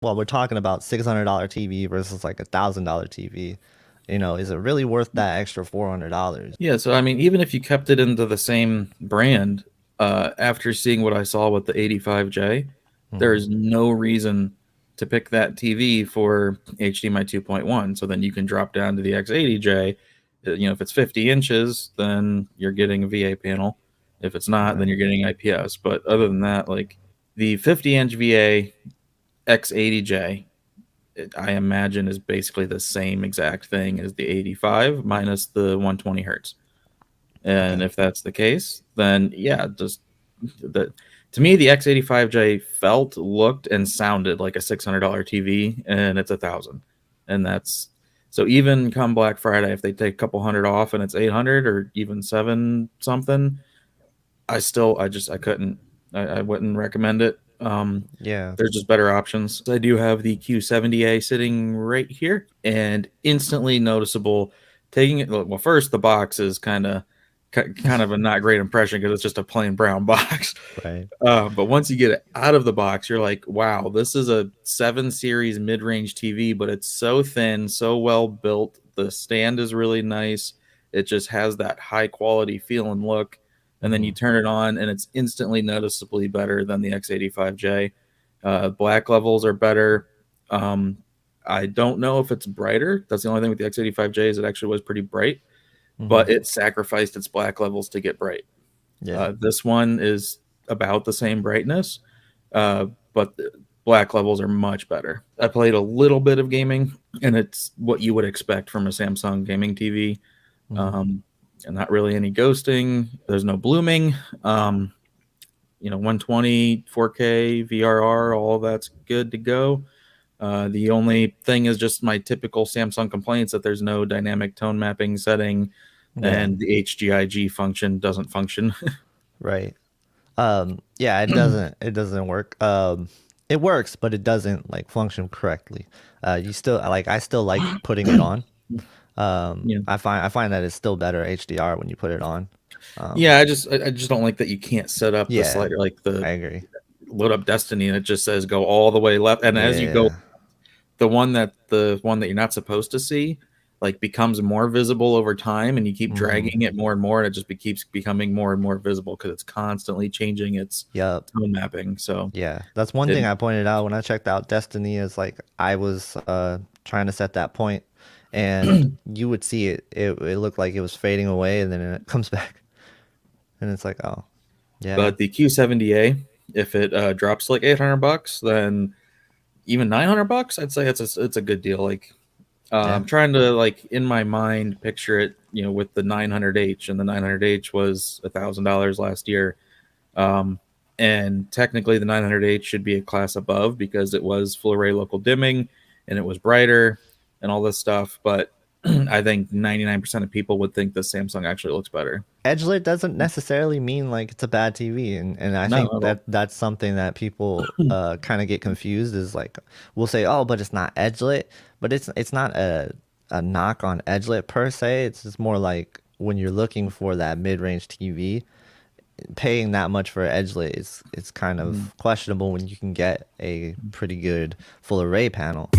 well, we're talking about $600 TV versus like $1,000 TV. Is it really worth that extra $400? Yeah, so I mean, even if you kept it into the same brand, after seeing what I saw with the 85J, there Hmm. is no reason to pick that TV for HDMI 2.1. So then you can drop down to the X80J. If it's 50 inches, then you're getting a VA panel. If it's not, then Right. you're getting IPS. But other than that, like the 50-inch VA X80J, I imagine is basically the same exact thing as the 85 minus the 120 hertz. And Okay. if that's the case, then yeah, just the to me the X85J felt, looked, and sounded like a $600 TV, and it's 1,000, and that's so even come Black Friday, if they take a couple hundred off and it's 800 or even seven something, I couldn't, I wouldn't recommend it. Yeah. There's just better options. I do have the Q70A sitting right here, and instantly noticeable taking it. Well, first the box is kind of a not great impression because it's just a plain brown box. Right. But once you get it out of the box, you're like, wow, this is a 7 series mid range TV, but it's so thin, so well built. The stand is really nice. It just has that high quality feel and look. And then Hmm. you turn it on, and it's instantly noticeably better than the X85J. Black levels are better. Um, I don't know if it's brighter. That's the only thing with the X85J is it actually was pretty bright, Hmm. but it sacrificed its black levels to get bright. Yeah. This one is about the same brightness, but the black levels are much better. I played a little bit of gaming, and it's what you would expect from a Samsung gaming TV. Hmm. Um, and not really any ghosting. There's no blooming. 120, 4K, VRR, all that's good to go. The only thing is just my typical Samsung complaints that there's no dynamic tone mapping setting, Yeah. and the HGIG function doesn't function. Right. Yeah, it doesn't work. It works, but it doesn't like function correctly. You still like I still like putting it on. Yeah, I find that it's still better HDR when you put it on. yeah. I just don't like that you can't set up the Yeah, slider like I the agree. load up Destiny, and it just says go all the way left, and as you go, Yeah. the one that you're not supposed to see like becomes more visible over time, and you keep Hmm. dragging it more and more, and it just keeps becoming more and more visible because it's constantly changing its Yep. tone mapping. So Yeah. That's one it thing I pointed out when I checked out Destiny is like I was trying to set that point and you would see it looked like it was fading away and then it comes back and it's like, oh, yeah. But the Q70A, if it drops to like 800 bucks, then even 900 bucks, I'd say it's a good deal. Like Yeah. I'm trying to like in my mind picture it, with the 900H, and the 900H was $1,000 last year. Um, and technically, the 900H should be a class above because it was full array local dimming and it was brighter and all this stuff. But I think 99% of people would think the Samsung actually looks better. Edgelit doesn't necessarily mean like it's a bad TV, and I No, think not at all. that's something that people kind of get confused is like we'll say, oh, but it's not edgelit, but it's not a knock on edgelit per se. It's just more like when you're looking for that mid-range TV, paying that much for edgelit is it's kind Mhm. of questionable when you can get a pretty good full array panel.